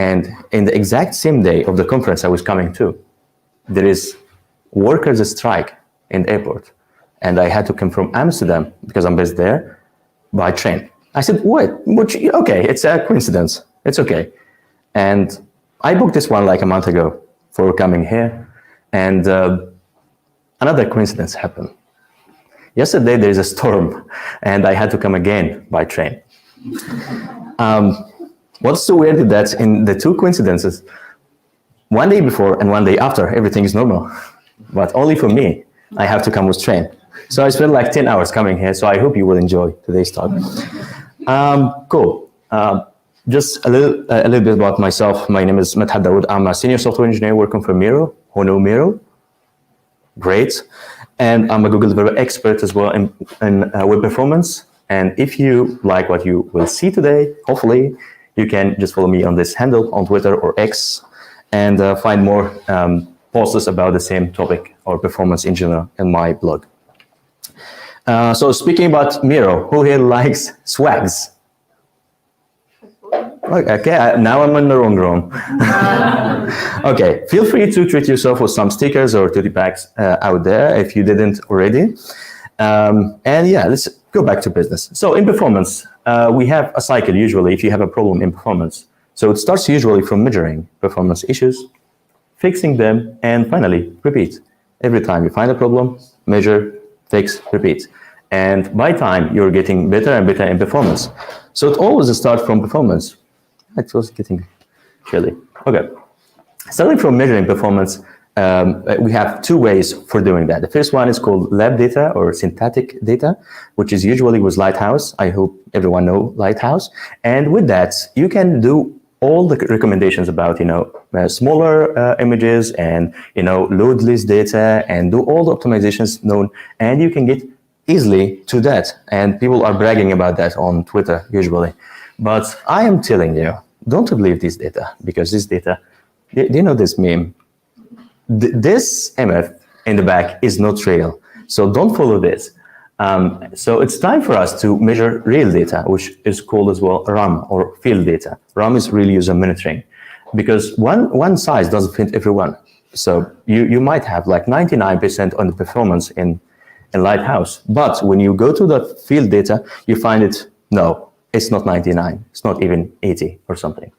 And in the exact same day of the conference I was coming to, there is workers' strike in the airport. And I had to come from Amsterdam, because I'm based there, by train. I said, what? Okay, it's a coincidence. It's okay. And I booked this one like a month ago for coming here. And another coincidence happened. Yesterday, there is a storm, and I had to come again by train. What's so weird is that in the two coincidences, one day before and one day after, everything is normal. But only for me, I have to come with train. So I spent like 10 hours coming here, so I hope you will enjoy today's talk. Cool. Just a little bit about myself. My name is Medhat Dawoud. I'm a senior software engineer working for Miro. Who know Miro? Great. And I'm a Google Developer expert as well in web performance. And if you like what you will see today, hopefully, you can just follow me on this handle on Twitter or X and find more posts about the same topic or performance in general in my blog. So speaking about Miro, who here likes swags? Okay, now I'm in the wrong room. Okay, feel free to treat yourself with some stickers or goodie bags out there if you didn't already. And yeah, let's go back to business. So in performance, we have a cycle usually if you have a problem in performance. So it starts usually from measuring performance issues, fixing them, and finally repeat. Every time you find a problem, measure, fix, repeat. And by time, you're getting better and better in performance. So it always starts from performance. It was getting chilly. Okay. Starting from measuring performance, we have two ways for doing that. The first one is called lab data or synthetic data, which is usually with Lighthouse. I hope everyone knows Lighthouse. And with that, you can do all the recommendations about, smaller images and, load list data and do all the optimizations known. And you can get easily to that. And people are bragging about that on Twitter usually. But I am telling you, don't believe this data, because this data, do you know this meme? This MF in the back is not real. So don't follow this. So it's time for us to measure real data, which is called as well RAM or field data. RAM is real user monitoring, because one size doesn't fit everyone. So you might have like 99% on the performance in Lighthouse, but when you go to the field data, you find it, no, it's not 99, it's not even 80 or something.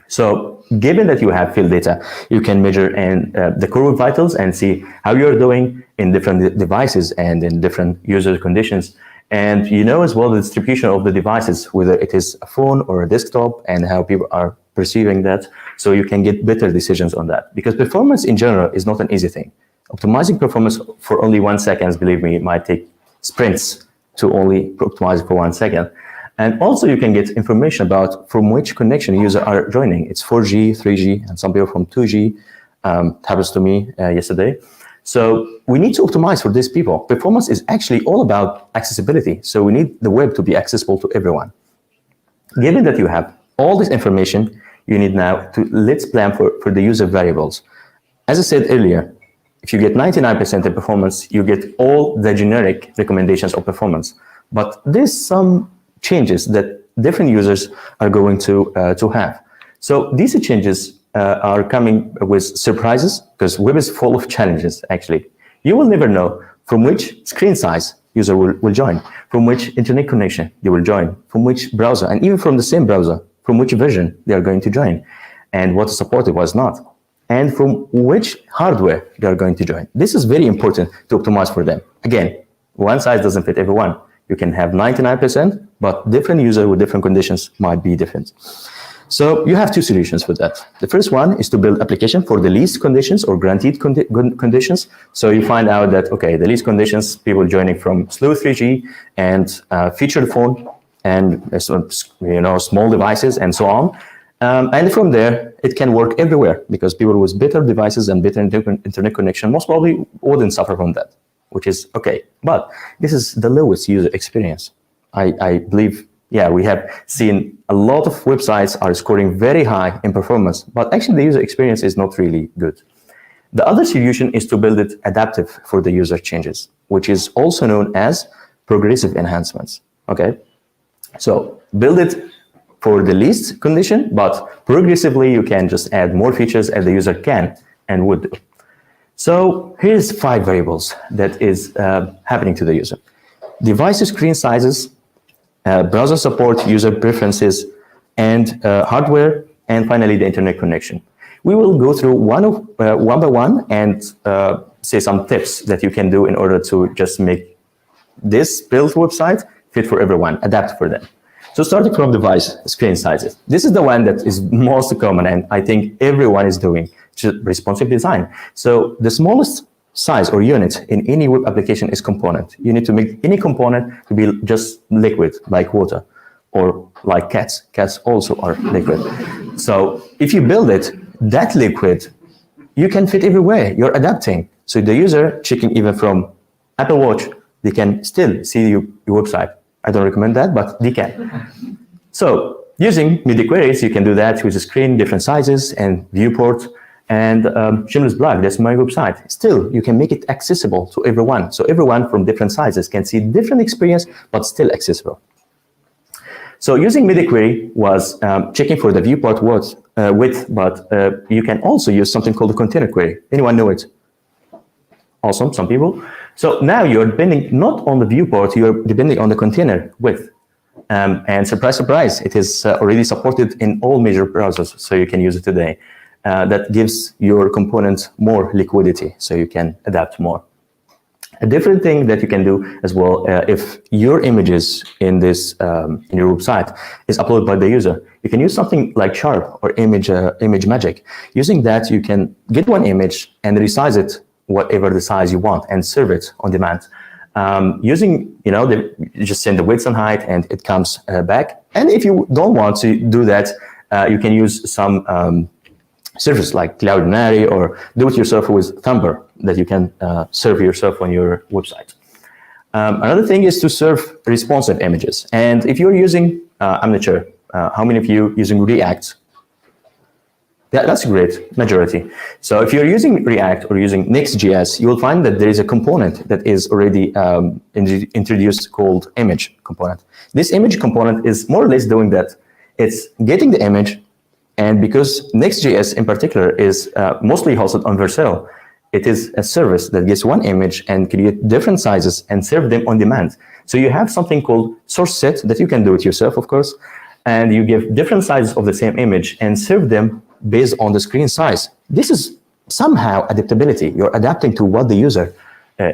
So given that you have field data, you can measure the core vitals and see how you're doing in different devices and in different user conditions. And you know as well the distribution of the devices, whether it is a phone or a desktop, and how people are perceiving that. So you can get better decisions on that. Because performance in general is not an easy thing. Optimizing performance for only 1 second, believe me, it might take sprints to only optimize for 1 second. And also you can get information about from which connection users are joining. It's 4G, 3G, and some people from 2G. Happens to me yesterday. So we need to optimize for these people. Performance is actually all about accessibility. So we need the web to be accessible to everyone. Given that you have all this information, you need now to let's plan for the user variables. As I said earlier, if you get 99% in performance, you get all the generic recommendations of performance. But there's some changes that different users are going to have. So these changes are coming with surprises, because web is full of challenges, actually. You will never know from which screen size user will join, from which internet connection they will join, from which browser, and even from the same browser, from which version they are going to join, and what is supported, was not, and from which hardware they are going to join. This is very important to optimize for them. Again, one size doesn't fit everyone. You can have 99%, but different users with different conditions might be different. So you have two solutions for that. The first one is to build application for the least conditions or guaranteed conditions. So you find out that, okay, the least conditions, people joining from slow 3G and featured phone and small devices and so on. And from there, it can work everywhere, because people with better devices and better internet connection most probably wouldn't suffer from that, which is okay. But this is the lowest user experience. I believe, yeah, we have seen a lot of websites are scoring very high in performance, but actually the user experience is not really good. The other solution is to build it adaptive for the user changes, which is also known as progressive enhancements, okay? So build it for the least condition, but progressively you can just add more features as the user can and would do. So here's 5 variables that is happening to the user. Device screen sizes, browser support, user preferences, and hardware, and finally the internet connection. We will go through one by one and say some tips that you can do in order to just make this built website fit for everyone, adapt for them. So starting from device screen sizes. This is the one that is most common and I think everyone is doing, responsive design. So the smallest size or unit in any web application is component. You need to make any component to be just liquid, like water, or like cats. Cats also are liquid. So if you build it, that liquid, you can fit everywhere. You're adapting. So the user checking even from Apple Watch, they can still see your website. I don't recommend that, but they can. So using media queries, you can do that with a screen, different sizes, and viewport, and Shameless Plug, that's my website. Still, you can make it accessible to everyone. So everyone from different sizes can see different experience, but still accessible. So using media query was checking for the viewport width, but you can also use something called a container query. Anyone know it? Awesome, some people. So now you're depending not on the viewport, you're depending on the container width. And surprise, surprise, it is already supported in all major browsers, so you can use it today. That gives your component more liquidity, so you can adapt more. A different thing that you can do as well, if your images in this in your website is uploaded by the user, you can use something like Sharp or Image Magic. Using that, you can get one image and resize it whatever the size you want and serve it on demand. Using, you just send the width and height and it comes back. And if you don't want to do that, you can use some service like Cloudinary or do-it-yourself with Thumper that you can serve yourself on your website. Another thing is to serve responsive images. And if you're using, I'm not sure, how many of you using React? Yeah, that's great, majority. So if you're using React or using Next.js, you will find that there is a component that is already introduced called image component. This image component is more or less doing that. It's getting the image, and because Next.js in particular is mostly hosted on Vercel, it is a service that gets one image and create different sizes and serve them on demand. So you have something called source set that you can do it yourself, of course, and you give different sizes of the same image and serve them based on the screen size. This is somehow adaptability. You're adapting to what the user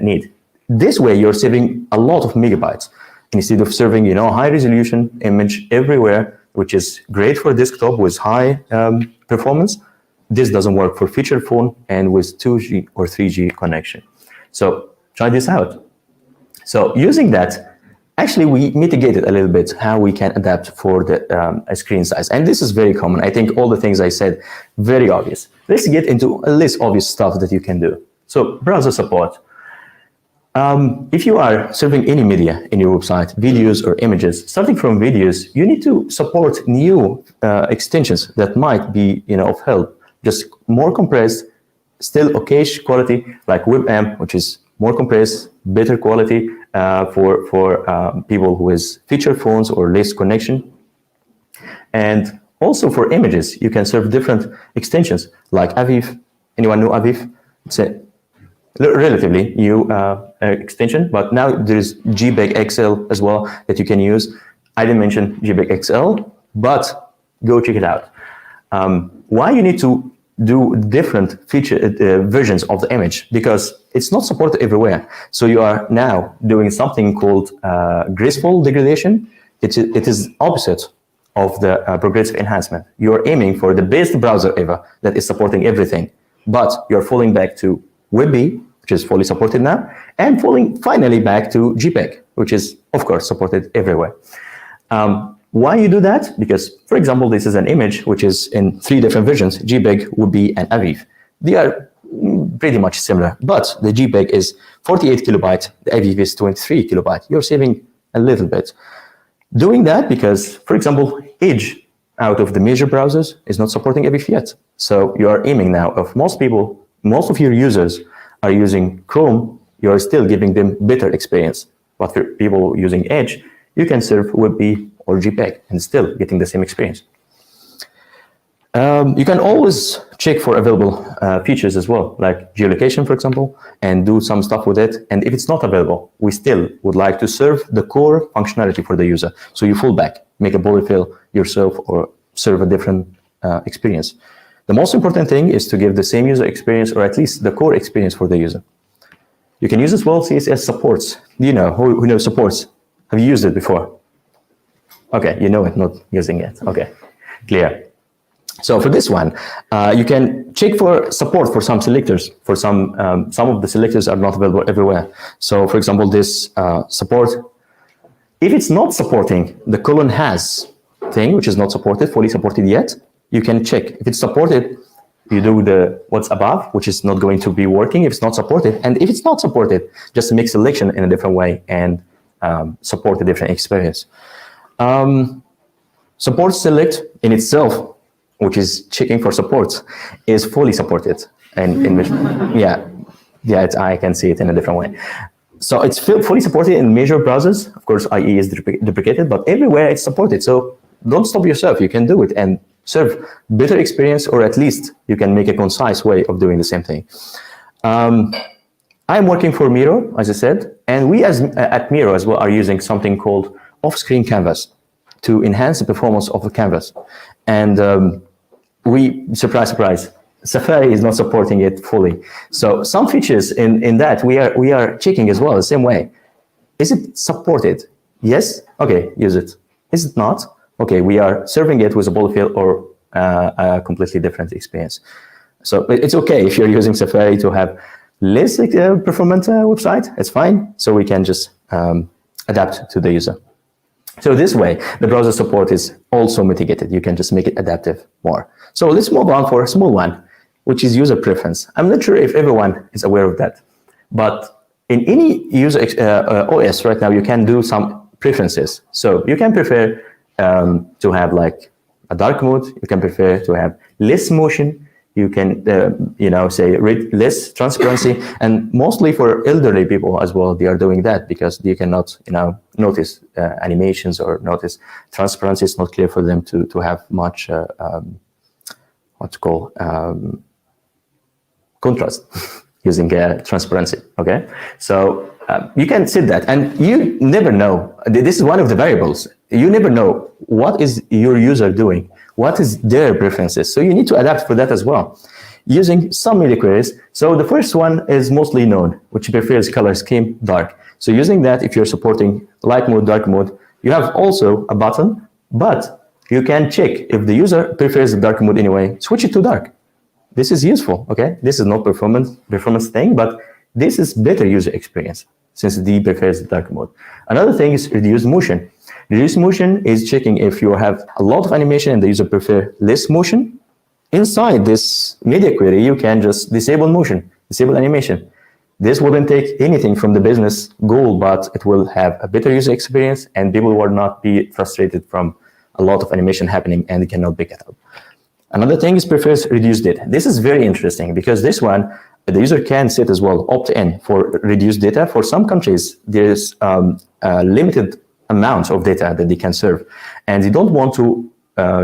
need. This way, you're saving a lot of megabytes instead of serving, high resolution image everywhere, which is great for desktop with high performance. This doesn't work for feature phone and with 2G or 3G connection. So try this out. So using that, actually, we mitigated a little bit how we can adapt for the screen size. And this is very common. I think all the things I said, very obvious. Let's get into a less obvious stuff that you can do. So browser support. If you are serving any media in your website, videos or images, starting from videos, you need to support new extensions that might be of help. Just more compressed, still okay quality, like WebAmp, which is more compressed, better quality for people who has feature phones or less connection. And also for images, you can serve different extensions like Aviv. Anyone know Aviv? It's a relatively new extension, but now there's JPEG XL as well that you can use. I didn't mention JPEG XL, but go check it out. Why you need to do different feature versions of the image? Because it's not supported everywhere. So you are now doing something called graceful degradation. It is opposite of the progressive enhancement. You're aiming for the best browser ever that is supporting everything, but you're falling back to WebP, which is fully supported now, and falling finally back to JPEG, which is, of course, supported everywhere. Why you do that? Because, for example, this is an image which is in 3 different versions, JPEG, WebP, and Aviv. They are pretty much similar, but the JPEG is 48 kilobyte, the Aviv is 23 kilobyte. You're saving a little bit. Doing that because, for example, Edge out of the major browsers is not supporting Aviv yet. So you are aiming now of most people, most of your users are using Chrome, you're still giving them better experience. But for people using Edge, you can serve WebP or JPEG and still getting the same experience. You can always check for available features as well, like geolocation, for example, and do some stuff with it. And if it's not available, we still would like to serve the core functionality for the user. So you fall back, make a polyfill yourself, or serve a different experience. The most important thing is to give the same user experience, or at least the core experience for the user. You can use as well CSS supports. Do you know who knows supports? Have you used it before? Okay, you know it, not using it. Okay, clear. So for this one, you can check for support for some selectors. For some of the selectors are not available everywhere. So for example, this support, if it's not supporting the colon has thing, which is not supported, fully supported yet, you can check. If it's supported, you do the what's above, which is not going to be working if it's not supported. And if it's not supported, just make selection in a different way and support a different experience. Support select in itself, which is checking for supports, is fully supported. And in which, I can see it in a different way. So it's fully supported in major browsers. Of course, IE is deprecated, but everywhere it's supported. So don't stop yourself. You can do it and serve better experience, or at least you can make a concise way of doing the same thing. I'm working for Miro, as I said, and we at Miro as well are using something called off-screen canvas to enhance the performance of the canvas. And we, surprise, Safari is not supporting it fully. So some features in that we are checking as well the same way. Is it supported? Yes. Okay, use it. Is it not? Okay, we are serving it with a polyfill or a completely different experience. So it's okay if you're using Safari to have less performant website. It's fine. So we can just adapt to the user. So this way, the browser support is also mitigated. You can just make it adaptive more. So let's move on for a small one, which is user preference. I'm not sure if everyone is aware of that, but in any user OS right now, you can do some preferences. So you can prefer to have like a dark mode. You can prefer to have less motion. You can, say less transparency, and mostly for elderly people as well, they are doing that because they cannot, notice animations or notice transparency. It's not clear for them to have much, contrast using transparency. Okay, so you can set that, and you never know. This is one of the variables. You never know what is your user doing. What is their preferences? So you need to adapt for that as well, using some media queries. So the first one is mostly known, which prefers color scheme dark. So using that, if you're supporting light mode, dark mode, you have also a button, but you can check if the user prefers the dark mode anyway, switch it to dark. This is useful, okay? This is not performance thing, but this is better user experience since D prefers the dark mode. Another thing is reduced motion. Reduced motion is checking if you have a lot of animation and the user prefer less motion. Inside this media query, you can just disable motion, disable animation. This wouldn't take anything from the business goal, but it will have a better user experience and people will not be frustrated from a lot of animation happening and they cannot pick it up. Another thing is prefers reduced data. This is very interesting because this one, the user can set as well, opt-in for reduced data. For some countries, there's limited amounts of data that they can serve. And they don't want to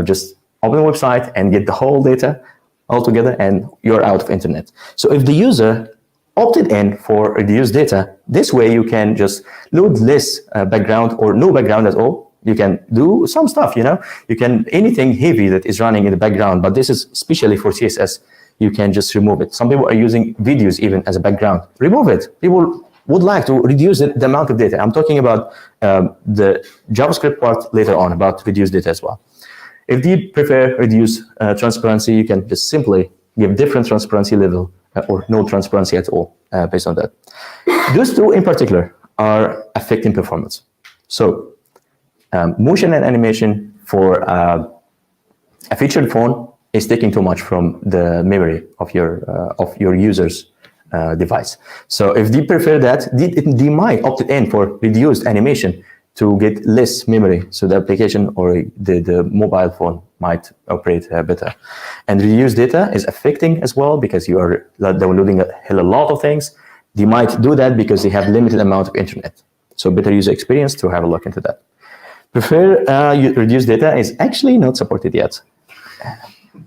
just open the website and get the whole data altogether and you're out of internet. So if the user opted in for reduced data, this way you can just load less background or no background at all. You can do some stuff, you can, anything heavy that is running in the background, but this is especially for CSS, you can just remove it. Some people are using videos even as a background. Remove it. People would like to reduce the amount of data. I'm talking about the JavaScript part later on about reduced data as well. If they prefer reduced transparency, you can just simply give different transparency level or no transparency at all based on that. Those two in particular are affecting performance. So motion and animation for a featured phone is taking too much from the memory of your user's device. So if they prefer that, they might opt in for reduced animation to get less memory. So the application or the mobile phone might operate better. And reduced data is affecting as well because you are downloading a lot of things. They might do that because they have limited amount of internet. So better user experience to have a look into that. Prefer reduced data is actually not supported yet.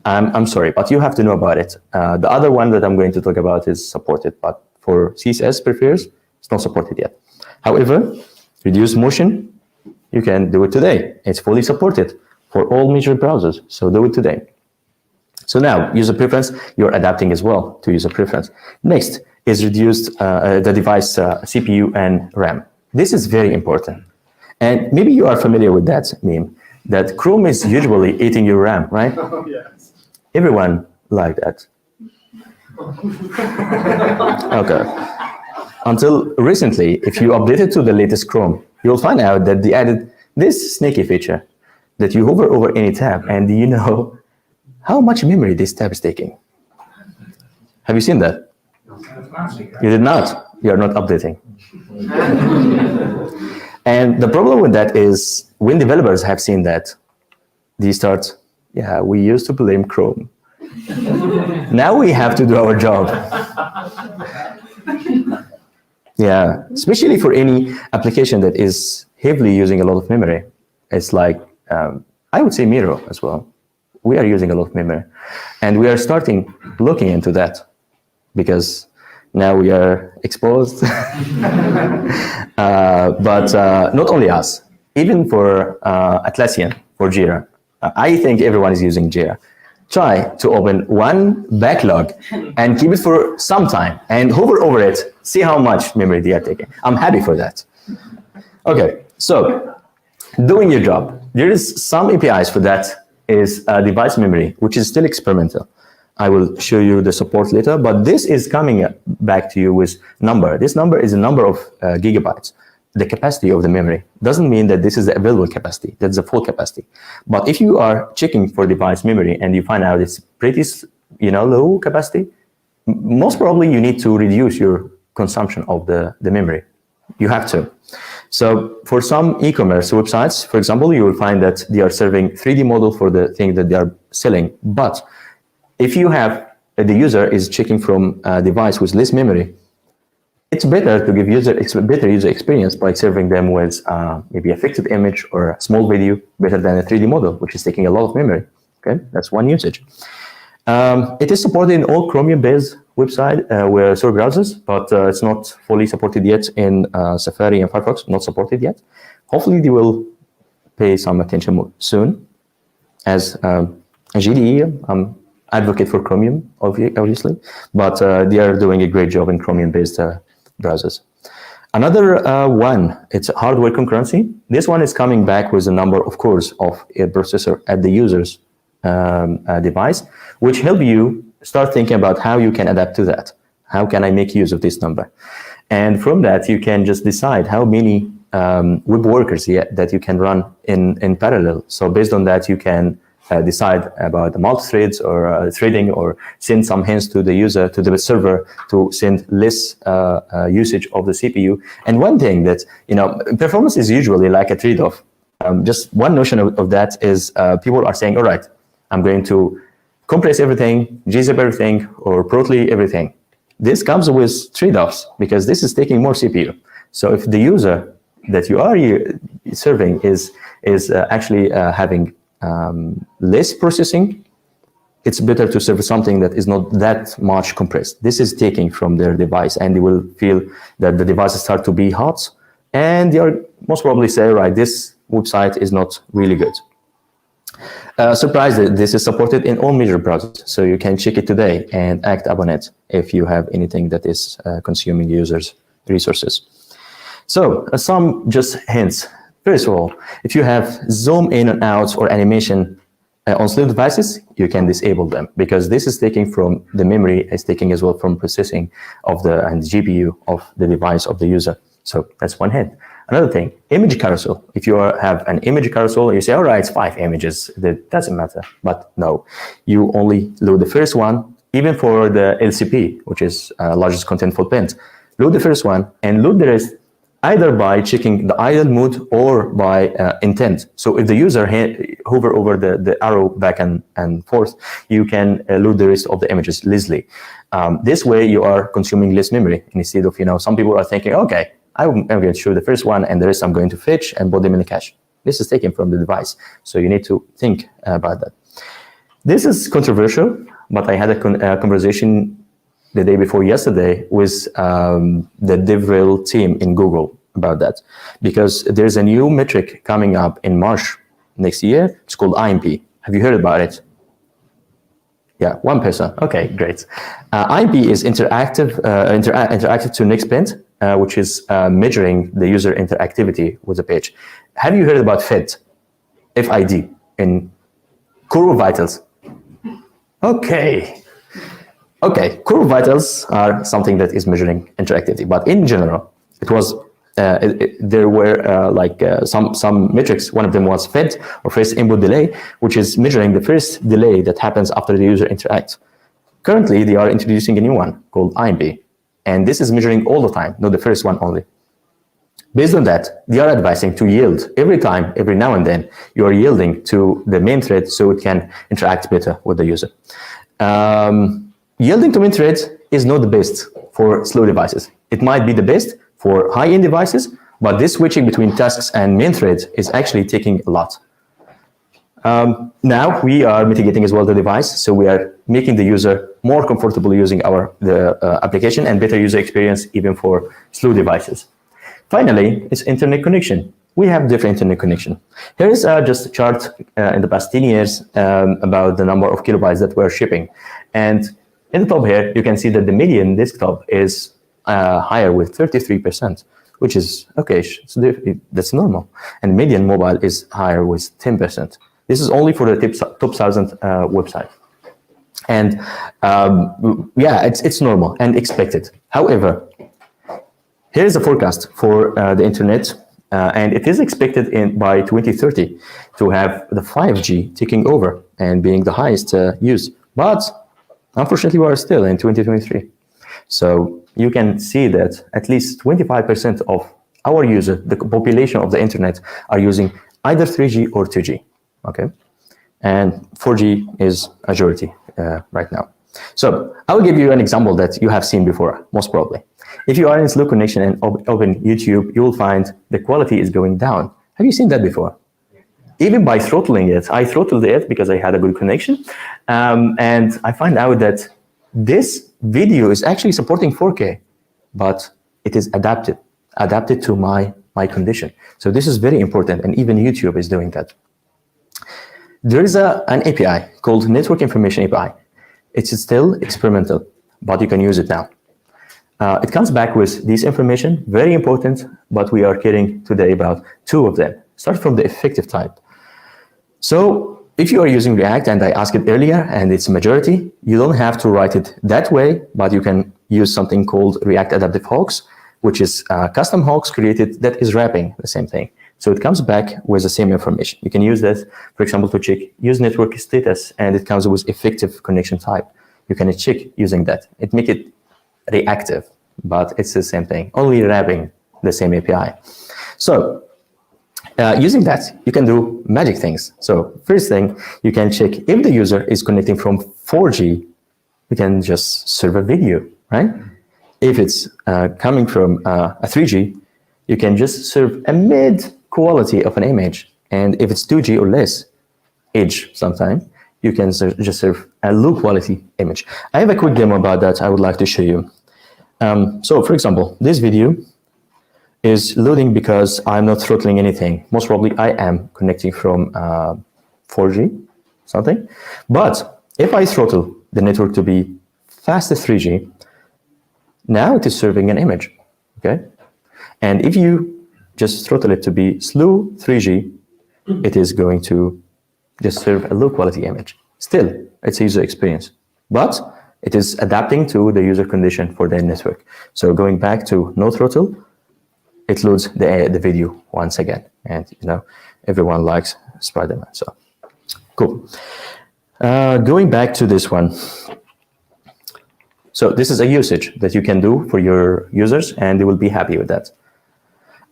I'm sorry, but you have to know about it. The other one that I'm going to talk about is supported, but for CSS prefers, it's not supported yet. However, reduced motion, you can do it today. It's fully supported for all major browsers, so do it today. So now, user preference, you're adapting as well to user preference. Next is reduced the device CPU and RAM. This is very important. And maybe you are familiar with that meme, that Chrome is usually eating your RAM, right? Oh, yes. Everyone like that. Okay. Until recently, if you updated to the latest Chrome, you'll find out that they added this sneaky feature that you hover over any tab and you know how much memory this tab is taking. Have you seen that? You did not. You are not updating. And the problem with that is when developers have seen that, they start, yeah, we used to blame Chrome. Now we have to do our job. Yeah, especially for any application that is heavily using a lot of memory. It's like, I would say Miro as well. We are using a lot of memory. And we are starting looking into that because now we are exposed. But not only us, even for Atlassian, for Jira. I think everyone is using Jira. Try to open one backlog and keep it for some time and hover over it, see how much memory they are taking. I'm happy for that. Okay, so doing your job. There is some APIs for that is device memory, which is still experimental. I will show you the support later, but this is coming back to you with number. This number is a number of gigabytes. The capacity of the memory doesn't mean that this is the available capacity. That's the full capacity. But if you are checking for device memory and you find out it's pretty, low capacity, most probably you need to reduce your consumption of the memory. You have to. So for some e-commerce websites, for example, you will find that they are serving 3D model for the thing that they are selling. But if you have the user is checking from a device with less memory, it's better to give better user experience by serving them with maybe a fixed image or a small video better than a 3D model, which is taking a lot of memory. Okay, that's one usage. It is supported in all Chromium-based website browsers, but it's not fully supported yet in Safari and Firefox. Not supported yet. Hopefully, they will pay some attention soon. As a GDE, advocate for Chromium, obviously, but they are doing a great job in Chromium-based browsers. Another one, it's hardware concurrency. This one is coming back with a number, of course, of a processor at the user's device, which help you start thinking about how you can adapt to that. How can I make use of this number? And from that, you can just decide how many web workers that you can run in parallel. So based on that, you can decide about the multi-threads or threading, or send some hints to the user, to the server, to send less usage of the CPU. And one thing that, performance is usually like a trade-off. Just one notion of that is people are saying, all right, I'm going to compress everything, gzip everything, or Protly everything. This comes with trade-offs because this is taking more CPU. So if the user that you are serving is actually having less processing, it's better to serve something that is not that much compressed. This is taking from their device, and they will feel that the devices start to be hot, and they are most probably say, right, this website is not really good. Surprised that this is supported in all major browsers, so you can check it today and act upon it if you have anything that is consuming users' resources. So some just hints. First of all, if you have zoom in and out or animation on sleep devices, you can disable them because this is taking from the memory, is taking as well from processing of the GPU of the device of the user. So that's one hint. Another thing, image carousel. If you have an image carousel, you say, all right, it's 5 images. That doesn't matter. But no, you only load the first one, even for the LCP, which is largest contentful print. Load the first one and load the rest, either by checking the idle mode or by intent. So if the user hover over the arrow back and forth, you can load the rest of the images lazily. This way you are consuming less memory instead of, some people are thinking, okay, I'm going to show the first one and the rest I'm going to fetch and put them in the cache. This is taken from the device. So you need to think about that. This is controversial, but I had a conversation the day before yesterday with the DevRel team in Google about that, because there's a new metric coming up in March next year. It's called IMP. Have you heard about it? Yeah, one person. Okay, great. IMP is interactive to next print, which is measuring the user interactivity with the page. Have you heard about FID? FID in Core Vitals? Okay. Okay, Core Vitals are something that is measuring interactivity, but in general, it was there were some metrics. One of them was FID, or first input delay, which is measuring the first delay that happens after the user interacts. Currently, they are introducing a new one called IMP, and this is measuring all the time, not the first one only. Based on that, they are advising to yield every time, every now and then, you are yielding to the main thread so it can interact better with the user. Yielding to main thread is not the best for slow devices. It might be the best for high-end devices, but this switching between tasks and main thread is actually taking a lot. Now we are mitigating as well the device, so we are making the user more comfortable using the application and better user experience even for slow devices. Finally, it's internet connection. We have different internet connection. Here is just a chart in the past 10 years about the number of kilobytes that we're shipping. And in the top here, you can see that the median desktop is higher with 33%, which is okay, so that's normal. And median mobile is higher with 10%. This is only for the top 1,000 website. And yeah, it's normal and expected. However, here is a forecast for the internet, and it is expected by 2030 to have the 5G taking over and being the highest use. But unfortunately, we are still in 2023. So you can see that at least 25% of our users, the population of the internet, are using either 3G or 2G. Okay, and 4G is majority right now. So I will give you an example that you have seen before, most probably. If you are in slow connection and open YouTube, you will find the quality is going down. Have you seen that before? Even by throttling it, I throttled it because I had a good connection, and I find out that this video is actually supporting 4K, but it is adapted to my condition. So this is very important, and even YouTube is doing that. There is an API called Network Information API. It's still experimental, but you can use it now. It comes back with this information, very important, but we are caring today about two of them. Start from the effective type. So if you are using React, and I asked it earlier, and it's a majority, you don't have to write it that way, but you can use something called React Adaptive Hooks, which is custom hooks created that is wrapping the same thing. So it comes back with the same information. You can use that, for example, to check use network status, and it comes with effective connection type. You can check using that. It makes it reactive, but it's the same thing, only wrapping the same API. So using that, you can do magic things. So first thing, you can check if the user is connecting from 4G, you can just serve a video, right? If it's coming from a 3G, you can just serve a mid quality of an image. And if it's 2G or less, edge sometime, you can just serve a low quality image. I have a quick demo about that I would like to show you. So for example, this video is loading because I'm not throttling anything. Most probably I am connecting from 4G, something. But if I throttle the network to be fast as 3G, now it is serving an image, okay? And if you just throttle it to be slow 3G, it is going to just serve a low quality image. Still, it's a user experience, but it is adapting to the user condition for the network. So going back to no throttle, it loads the video once again. And you know, everyone likes Spider-Man, so cool. Going back to this one. So this is a usage that you can do for your users, and they will be happy with that.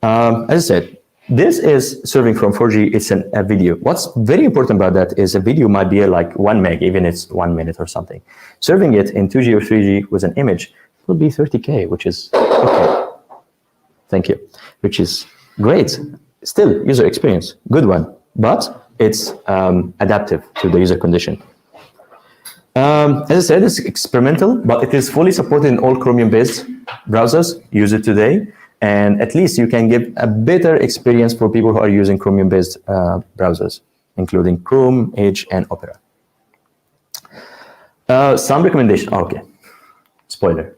As I said, this is serving from 4G, it's a video. What's very important about that is a video might be like 1 meg, even it's 1 minute or something. Serving it in 2G or 3G with an image will be 30K, which is okay. Thank you, which is great. still user experience, good one, but it's adaptive to the user condition. As I said, it's experimental, but it is fully supported in all Chromium-based browsers. Use it today, and at least you can give a better experience for people who are using Chromium-based browsers, including Chrome, Edge, and Opera. Some recommendation. Okay, spoiler.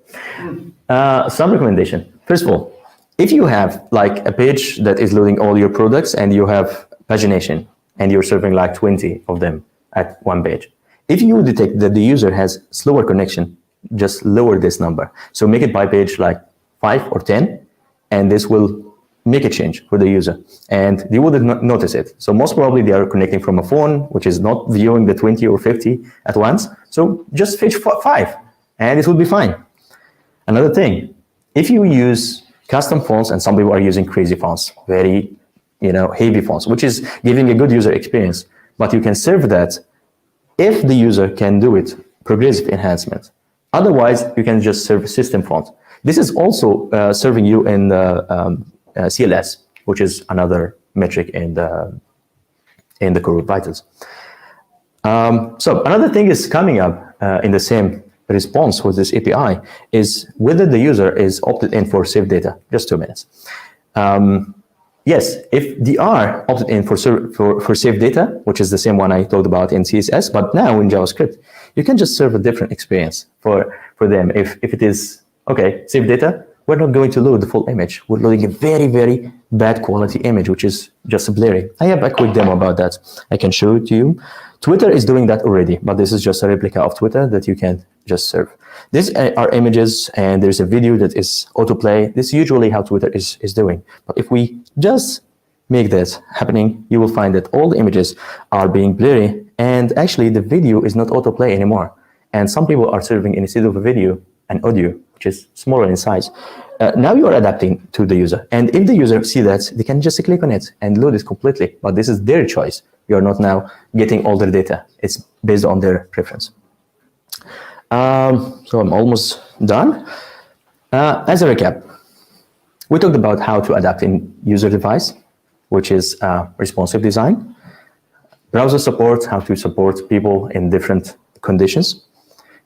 Some recommendation. First of all, if you have like a page that is loading all your products and you have pagination and you're serving like 20 of them at one page, if you detect that the user has slower connection, just lower this number. So make it by page like 5 or 10, and this will make a change for the user, and they wouldn't notice it. So most probably they are connecting from a phone, which is not viewing the 20 or 50 at once. So just fetch 5, and it will be fine. Another thing, if you use custom fonts, and some people are using crazy fonts, very heavy fonts, which is giving a good user experience, but you can serve that if the user can do it, progressive enhancement. Otherwise, you can just serve system font. This is also serving you in the CLS, which is another metric in the core vitals. So another thing is coming up in the same response with this API is whether the user is opted in for saved data. Just 2 minutes. Yes, if they are opted in for saved data, which is the same one I talked about in CSS, but now in JavaScript, you can just serve a different experience for them. If it is, okay, saved data, we're not going to load the full image. We're loading a very, very bad quality image, which is just blurry. I have a quick demo about that. I can show it to you. Twitter is doing that already, but this is just a replica of Twitter that you can just serve. These are images, and there's a video that is autoplay. This is usually how Twitter is doing. But if we just make this happening, you will find that all the images are being blurry, and actually the video is not autoplay anymore. And some people are serving, instead of a video, an audio, which is smaller in size. Now you are adapting to the user. And if the user see that, they can just click on it and load it completely. But this is their choice. You are not now getting all their data. It's based on their preference. So I'm almost done. As a recap, we talked about how to adapt in user device, which is responsive design. Browser support, how to support people in different conditions.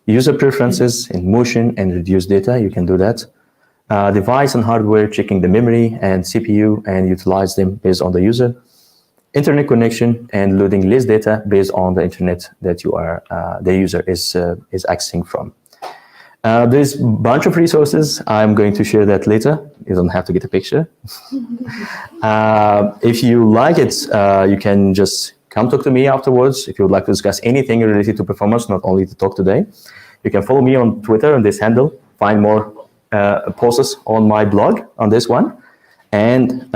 User preferences in motion and reduce data, you can do that. Device and hardware, checking the memory and CPU and utilize them based on the user. Internet connection and loading less data based on the internet that the user is accessing from. There's a bunch of resources. I'm going to share that later. You don't have to get a picture. If you like it, you can just come talk to me afterwards. If you would like to discuss anything related to performance, not only to talk today, you can follow me on Twitter on this handle. Find more posts on my blog on this one. And